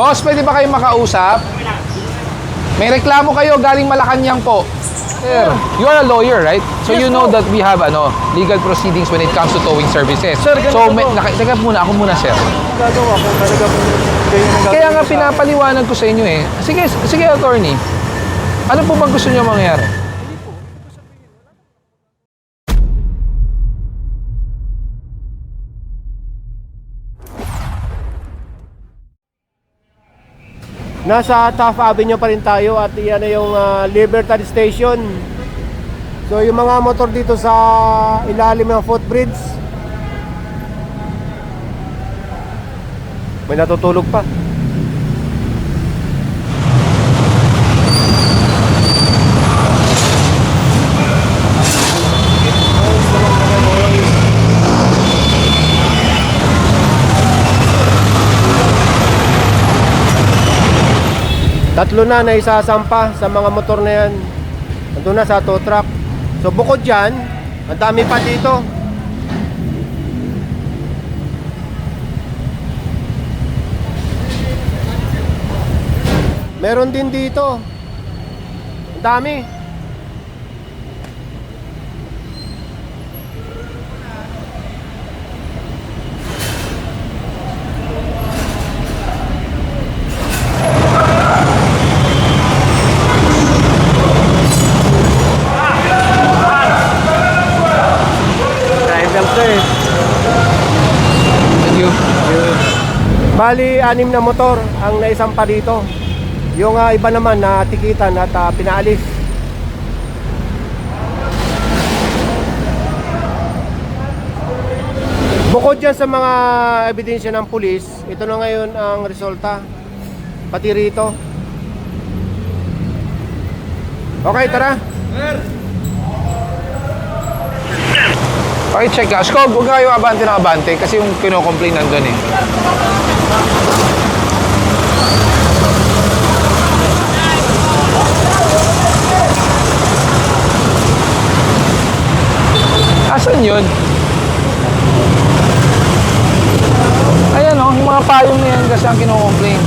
Boss, pwede ba kayo makausap? May reklamo kayo galing Malacanang po. Sir, you are a lawyer, right? So Yes, you know po. that we have legal proceedings when it comes to towing services. Sir, ganito so, po. teka muna, ako muna, sir. Gagawa ko talaga po. Kaya nga pinapaliwanag ko sa inyo eh. Sige, attorney. Ano po bang gusto niyo mangyari? Nasa Taft Avenue pa rin tayo at yan na yung Libertad Station. So yung mga motor dito sa ilalim ng footbridge, may natutulog pa. Tatlo na isasampa sa mga motor na yan. Ito na sa tow truck. So bukod dyan, ang dami pa dito. Meron din dito. Ang dami. Thank you. Bali, 6 na motor ang naisampa dito. Yung iba naman na tikitan at pinaalis. Bukod dyan sa mga ebidensya ng pulis, ito na ngayon ang resulta. Pati rito. Okay, tara. Check ka. Skog, huwag kayo abante ng abante kasi yung kino-complain nandun eh. Asan yun? Ayan o, yung mga payong na yan kasi ang kino-complain.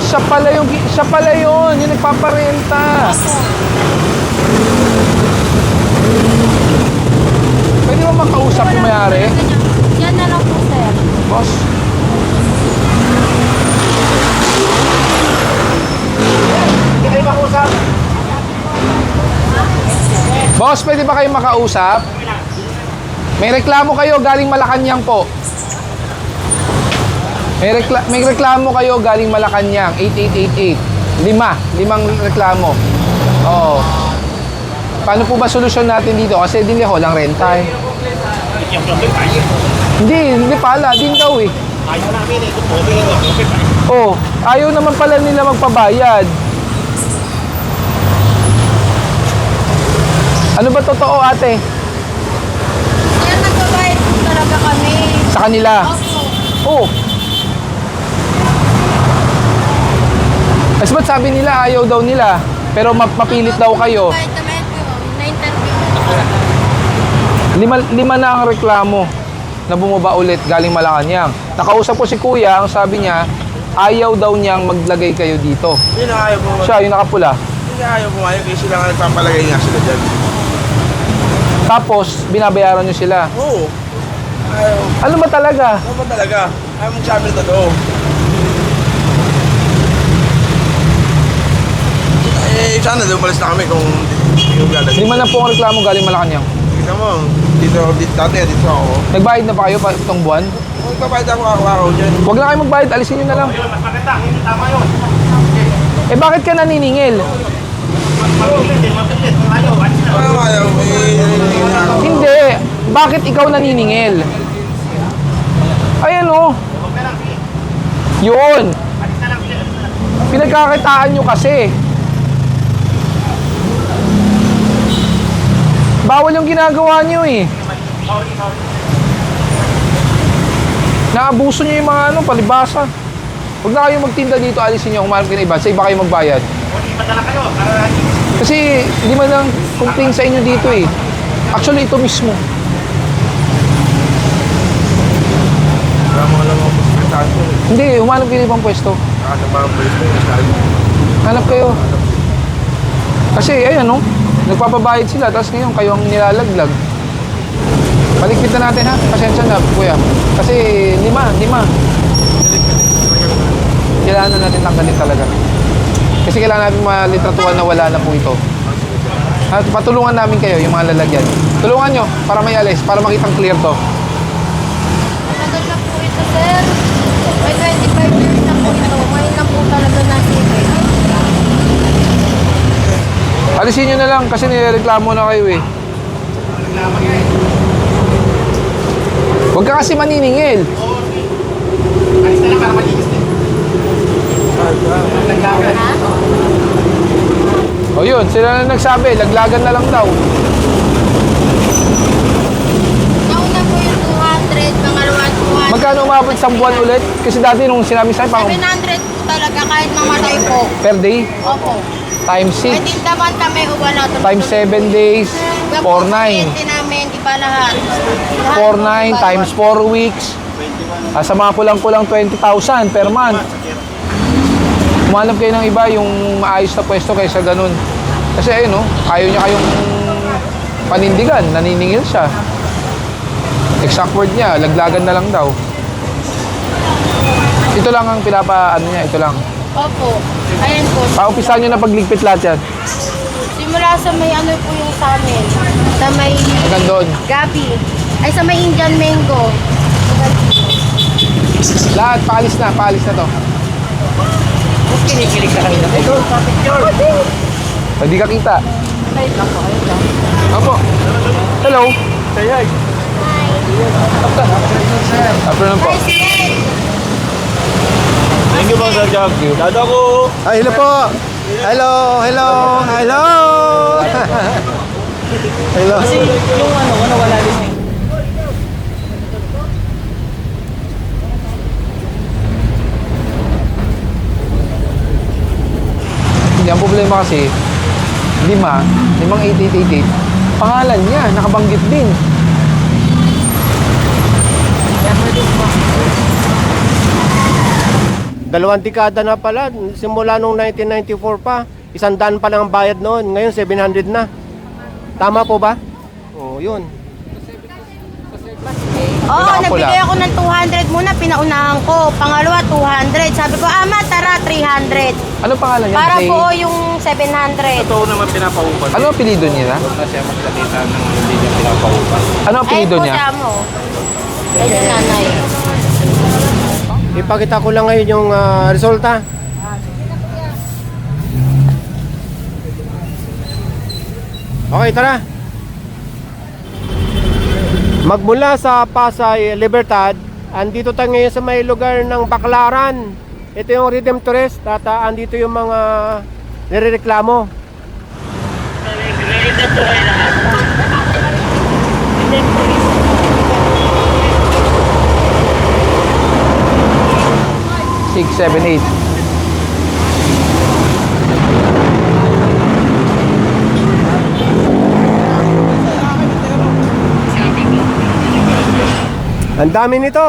Siya pala yun, yung nagpaparenta. Pwede mo makausap yung may-ari? Yan na lang po, sir. Boss? Hindi kayo makusap. Boss, pwede ba kayo makausap? May reklamo kayo galing Malacanang po. May reklamo kayo galing Malacanang, 8888. 5 reklamo. Oo. Paano po ba solusyon natin dito? Kasi diniho lang renta eh. Hindi pala. Din daw eh. Ayaw namin eh. Kung okay lang, okay pa. Oh, ayaw naman pala nila magpabayad. Ano ba totoo, ate? Yan, nagbabayad po talaga kami. Sa kanila? Opo. Oh. Kasi ba't sabi nila ayaw daw nila, pero mapilit daw kayo. Bayad naman po, na-interview. 5 na ang reklamo na bumaba ulit galing Malacanang. Nakausap ko si Kuya, ang sabi niya, ayaw daw niyang maglagay kayo dito. Hindi na ayaw pumayag. Siya, yung nakapula. Hindi na ayaw pumayag kasi sila nga nagpapalagay nga sila dyan. Tapos, binabayaran niyo sila. Oo. Ayaw. Ano ba talaga? Ano ba talaga? Ayaw magsabi na totoo. Eh, sana lumalis na kami kung hindi yung galag. 5 na po ang reklamo galing Malacanang. Kita mo, dito dati ako. Nagbayad na pa kayo itong buwan? Kung papayad ako araw-araw dyan. Huwag na kayo magbayad, alisin niyo na lang. Mas maganda, hindi tama yun. Eh bakit ka naniningil? Ayaw. Hindi. Bakit ikaw naniningil? Ayan o. Yun. Pinagkakitaan nyo kasi. Bawal yung ginagawa nyo eh. Naabuso nyo yung mga palibasa. Huwag na kayo magtinda dito, alisin nyo, umarap kayo na iba. Sa iba kayo magbayad. Kasi hindi man lang complain sa inyo dito eh. Actually, ito mismo. Wala mo alam ako kung saan ko. Hindi, humanap kayo ng ibang pwesto. Nakakabang pwesto yung saan. Hanap kayo. Kasi, ayan, no? Nagpapabayad sila, tapos ngayon kayo ang nilalaglag. Paligpit na natin, ha? Pasensya na, kuya. Kasi, lima. Kailangan na natin tanggalin talaga. Kasi kailangan natin malitratuhan na wala na po ito. At patulungan namin kayo, yung mga lalagyan. Tulungan nyo, para may alis, para makitang clear to. Matagal na po ito, sir. May 25 years na po ito. Ngayon na po talaga nasipin. Alisin nyo na lang, kasi nireklamo na kayo eh. Huwag ka kasi maniningil. O yun, sila na nagsabi, laglagan na lang daw. Nauna po yung 200, pangalawa 200. Magkano umabot sa buwan ulit? Kasi dati nung sinabi sa'yo, pang 700 po talaga kahit mamatay po. per day, Opo. times May 6, tindaman kami o wala. times 7 days, 4-9. Kliyente namin, iba lahat. 4-9 times 4 weeks. Sa mga kulang-kulang 20,000 per month. Umanap kayo ng iba yung maayos na pwesto kaysa ganun. Kasi ayun, no, ayaw niya kayong panindigan, naniningil siya. Exact word niya, laglagan na lang daw. Ito lang ang pinapa, ito lang. Opo. Ayan po. Paumpisahan niyo na pagligpit lahat yan. Simula sa may ano po yung sa amin. Sa may Hanggang doon. gabi. Ay sa may Indian mango. Lahat, paalis na to. Kinikilig ka kanina. Ito, picture. Hindi ka kita. Ayun lang po, ayun lang. Opo. Hello. Sayay. Afternoon po. Thank you, Bang Sir Jack. Dada ko. Ay, hello po. Hello. Hello. Kasi yung nawala din eh. Hindi, ang problema kasi, limang 8888, pangalan niya, nakabanggit din. Dalawang dekada na pala, simula nung 1994 pa, 100 pa lang ang bayad noon, ngayon 700 na. Tama po ba? Oo, yun. Oo, Pinakapula. nagbigay ako ng 200 muna, pinaunahan ko. Pangalawa, 200. Sabi ko, ama, tara, 300. Ano pangalan niya? Para Jay? po yung 700. Ito naman pinapaupan. Ano ang apelido niya? Huwag na siya magsalita ng hindi niya pinapaupan. Ano ang apelido Ay, niya? po, mo. Ay, yung nanay. Ipakita ko lang ngayon yung resulta. Okay, tara. Magmula sa Pasay, Libertad, andito tayo ngayon sa may lugar ng Baclaran. Ito yung Redemptorist at andito yung mga nirereklamo. Six, seven, eight. Ang dami nito.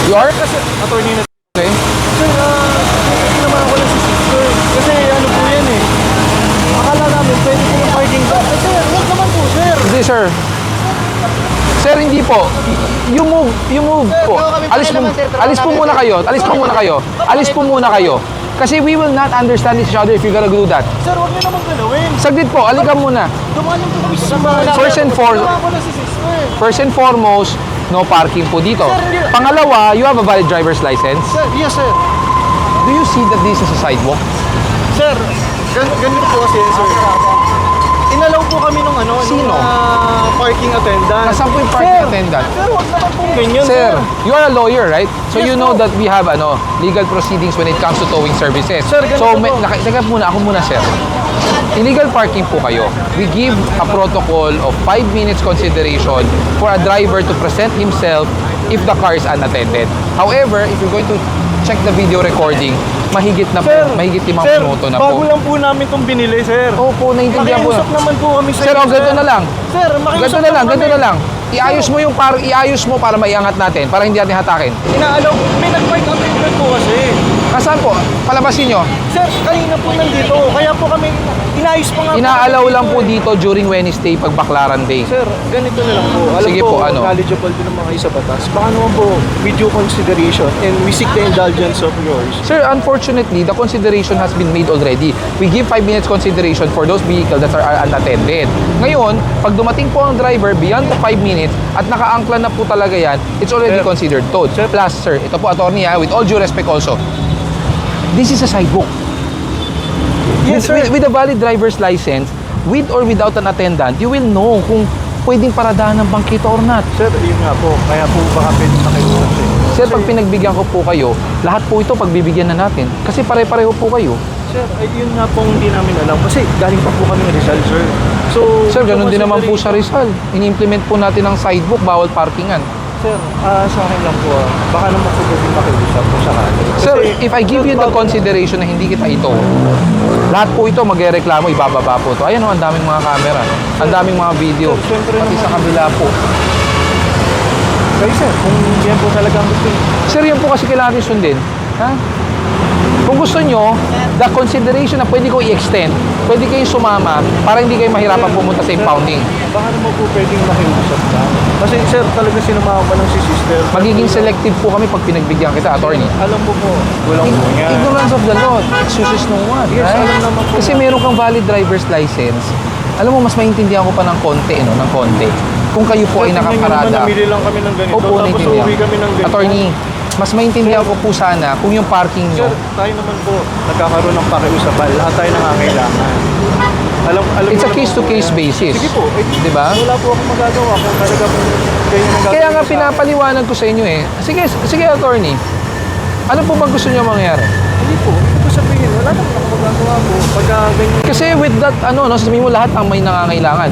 You are? Attorney na. Okay. Sir, hindi naman ako lang si sister. Kasi ano po yan eh. Akala namin pwede po yung parking ba? Sir, wag naman po sir. Hindi, sir. Sir, hindi po. You move po. Alis po muna kayo. Kasi we will not understand each other if you're gonna do that. Sir, wag niyo naman galawin. Saglit po, alikan muna. Dumaan yung po kami sa mga. First and foremost, Wala ko lang si sister. First and foremost, No parking po dito. Sir, hindi- Pangalawa, you have a valid driver's license. Sir, yes sir. Do you see that this is a sidewalk? Sir, ganito po kasi sir. Inalaw po kami nung ano, Sino? nung parking attendant. Nasaan po yung parking Sir, attendant? Sir, wag naman po ganyan Sir, you are a lawyer, right? So Yes you know po. that we have legal proceedings when it comes to towing services. Sir, ganito so, po. teka muna, ako muna, sir. Illegal parking po kayo. We give a protocol of 5 minutes consideration for a driver to present himself if the car is unattended. However, if you're going to check the video recording, mahigit na po, mahigit 5 sir, minuto na bago po. lang po namin itong binili, sir. Opo, naiintindihan ko. Makiusap naman po kami sa Sir, inyo, ganito na lang. Sir, makiusap Ganito na lang, kami. ganito na lang. Iayos mo para maiangat natin, para hindi natin hatakin. Inaalaw, may nag-park attendant po kasi. Nasaan po? Palabasin nyo. Sir, kanina po nandito. Kaya po kami, inaayos pa nga Inaalaw lang po eh. dito during Wednesday pag Baclaran Day. Sir, ganito na lang po. Alam Sige ko, po, ano? knowledgeable din naman kayo sa batas. Baka naman po, with due consideration and we seek the indulgence of yours. Sir, unfortunately, the consideration has been made already. We give 5 minutes consideration for those vehicles that are unattended. Ngayon, pag dumating po ang driver beyond the 5 minutes at nakaangkla na po talaga yan, it's already Sir. considered towed. Sir. Plus, sir, ito po, attorney with all due respect also, this is a sidewalk. Yes, sir. With a valid driver's license, with or without an attendant, you will know kung pwedeng paradahan ng bangkita or not. Sir, yun nga po. Kaya po baka pwede nakiusap siya. Sir, pag pinagbigyan ko po kayo, lahat po ito pagbibigyan na natin. Kasi pare-pareho po kayo. Sir, ay, yun nga po hindi namin alam. Kasi galing pa po kami ng Rizal, sir. So, Sir, ganun din naman po sa Rizal. Ini-implement po natin ang sidewalk, bawal parkingan. Sir, sa akin lang po, baka naman po pwede makiusap po sa akin. Sir, if I give you the consideration na hindi kita ito, lahat po ito magrereklamo, ibababa po ito. Ayan o, ang daming mga camera, ang daming mga video, Sir, siyempre pati sa naman. kabila po. Kayo, sir, kung yan po talaga ang gusto niyo. Sir, yan po kasi kailangan natin sundin. Ha? Kung gusto nyo, the consideration na pwede ko i-extend, pwede kayong sumama para hindi kayo mahirapan pumunta sa impounding. Baka naman po pwedeng makiusap ka. Kasi sir, talaga sinamahan ko ng si sister. Magiging selective po kami pag pinagbigyan kita, attorney. Alam mo po, walang po nga. Ignorance of the law, excuses no one, Yes, right? alam naman po Kasi na. meron kang valid driver's license. Alam mo, mas maintindihan ko pa ng konti, no? Ng konti. Kung kayo po ay Tingnan niyo nakaparada. naman, namili lang kami ng ganito. Opo, Tapos naiintindihan. uwi kami ng ganito. Attorney, mas maintindihan ko po sana kung yung parking nyo. Sir, tayo naman po, nagkakaroon ng pakiusapan. Lahat tayo nangangailangan. Alam It's a niyo case-to-case po, basis. Sige po. Di ba? Wala po akong magagawa kung talaga po ganyan ang Kaya nga gagawin sa pinapaliwanag ko sa inyo eh. Sige attorney. Ano po ba gusto nyo mangyari? akin. Hindi po. Hindi ko sabihin. Wala naman akong magagawa po. Pagka ganyan. Kasi with that, sasabihin mo lahat ang may nangangailangan.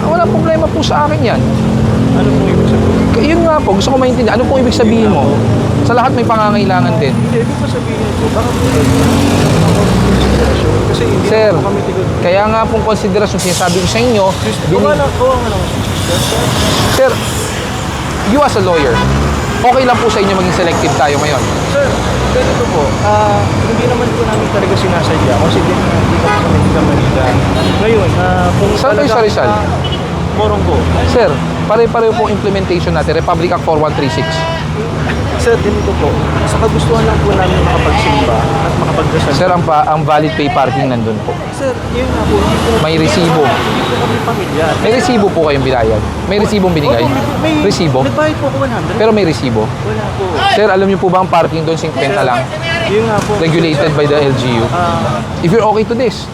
Wala problema po sa akin yan. Ano po ibig sabihin? Yun nga po, gusto ko maintindihan. Ano po ibig sabihin mo? Sa lahat may pangangailangan din. Hindi, ibig ko sabihin po. Baka po kasi hindi Sir, naman po kami tigod. kaya nga pong konsiderasyon sinasabi ko sa inyo, Kuha na si sister. Sir, you as a lawyer, okay lang po sa inyo maging selective tayo ngayon. Sir, ganito po. Hindi naman po namin talaga sinasadya. Kasi hindi kami sa Manila. Ngayon, kung Saan kayo sa Rizal? Morong po. Sir, pare-pareho pong implementation natin, Republic Act 4136. Sir, ganito po. Sa kagustuhan lang po namin makapagsimba at makapagdasal. Sir, ang valid pay parking nandun po. Sir, yun nga po. Hindi po, May resibo. Hindi po kami pamilya. May resibo po kayong binayad. May resibong binigay. Opo, may Resibo. Nagbayad po ako 100. Pero may resibo. Wala po. Sir, alam niyo po ba ang parking doon 50 lang? Yun nga po. Regulated by the LGU. Ah, If you're okay to this,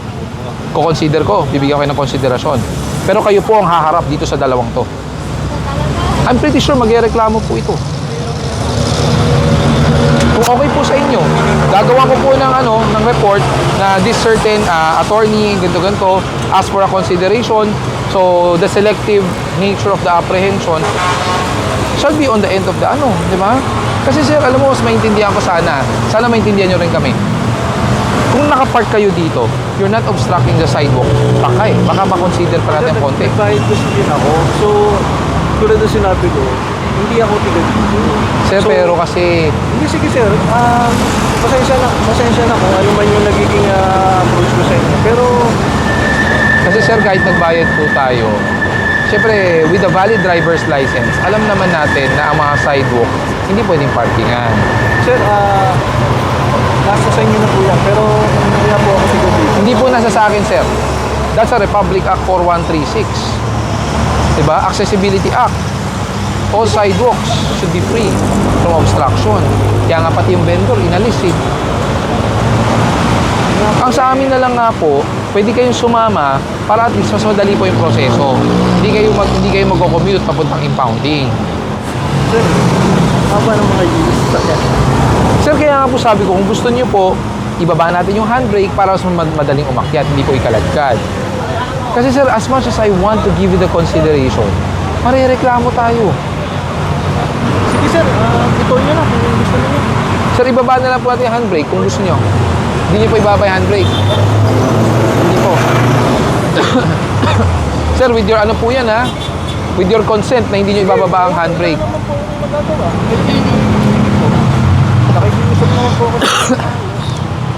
kukonsider ko, bibigyan kayo ng konsiderasyon. Pero kayo po ang haharap dito sa dalawang to. I'm pretty sure magreklamo po ito. Kung okay po sa inyo, gagawa ko po ng report na this certain attorney, ganito, ask for a consideration. So, the selective nature of the apprehension shall be on the end of the di ba? Kasi sir, alam mo, mas maintindihan ko sana maintindihan nyo rin kami. Kung nakapark kayo dito, you're not obstructing the sidewalk. Baka makonsider pa natin konti. nagbayad kasi din ako. So, tulad na sinabi ko, hindi ako tigad dito. Sir, So, pero kasi, Hindi, sige sir. Pasensya na kung ano man yung nagiging approach ko sa inyo. Pero, kasi sir, kahit nagbayad po tayo, syempre, with a valid driver's license, alam naman natin na ang mga sidewalk, hindi pwedeng parkingan. sir, nasa sa inyo na po yan. Pero, kaya po ako siguro dito. Hindi po nasa sa akin, sir. That's a Republic Act 4136. Diba? Accessibility Act. All sidewalks should be free from obstruction. Kaya nga pati yung vendor, inalis eh. Ang sa amin na lang nga po, pwede kayong sumama para at least mas madali po yung proseso. Hindi kayo magko-commute papuntang impounding. Sir, haba ng mga use sa kaya. Sir, kaya nga po sabi ko, kung gusto niyo po, ibaba natin yung handbrake para mas madaling umakyat, hindi po ikaladkad. Kasi sir, as much as I want to give you the consideration, marereklamo tayo. Sige sir, ito nyo lang kung gusto niyo. Sir, ibaba na lang po natin yung handbrake kung gusto niyo. Hindi niyo po ibaba yung handbrake. Hindi po. Sir, with your ano po yan ha? With your consent na hindi niyo ibababa ang handbrake. Ano po magagawa? Nakikiusap naman po ako.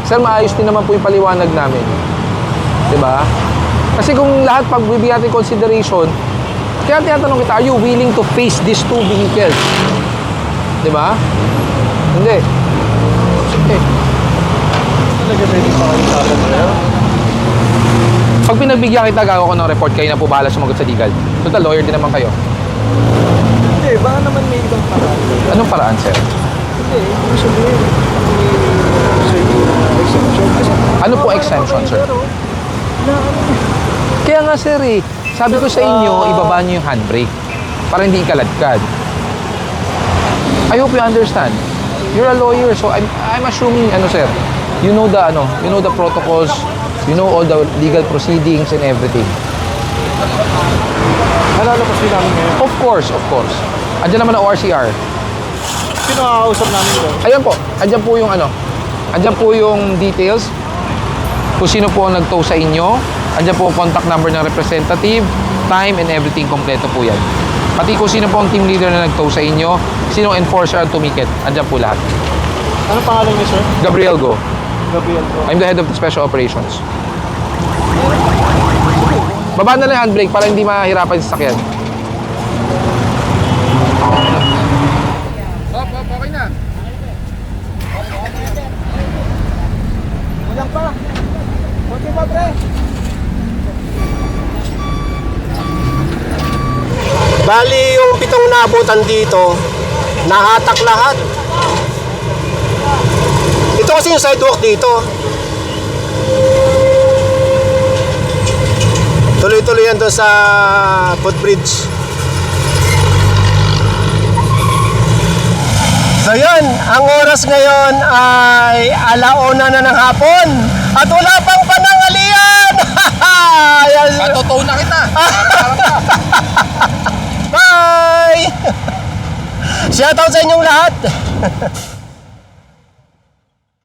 Sir, maayos din naman po yung paliwanag namin. Diba? Kasi kung lahat pagbibigyan natin consideration, kaya tinatanong kita, are you willing to face these two vehicles? Diba? Hindi. Okay. Talaga pwede pa kayo sa akin ngayon? Pag pinagbigyan kita, gagawa ko ng report, kayo na po bahala sumagot sa legal. Total, lawyer din naman kayo. Hindi, baka naman may ibang paraan. Anong paraan, sir? Hindi, ibig sabihin, may exemption. Kasi, Ano po exemption, sir? pero, na ano, Kaya nga, sir, eh, sabi ko sa inyo, ibaba niyo yung handbrake para hindi ikaladkad. I hope you understand. You're a lawyer, so I'm assuming, sir, you know the protocols, you know all the legal proceedings and everything. nalalabas din namin ngayon. Of course. Andiyan naman ang ORCR. Sino kakausap namin doon? Ayan po, andyan po yung details kung sino po ang nag-tow sa inyo. Andyan po ang contact number ng representative, time and everything, kompleto po yan. Pati kung sino po ang team leader na nag-tow sa inyo, sino ang enforcer ang tumiket, andyan po lahat. Ano pangalan niyo, sir? Gabriel Go. Gabriel po. I'm the head of the special operations. Baba na lang yung handbrake para hindi mahirapan sa sakyan. Okay na. Walang pa. Okay pa, pre. Bali, yung 7 naabutan dito, nahatak lahat. Ito kasi yung sidewalk dito. Tuloy-tuloy yan doon sa footbridge. So yun, ang oras ngayon ay 1:00 na ng hapon at wala pang panangalian! Ayan. Patotow na kita. Bye! Shoutout sa inyong lahat!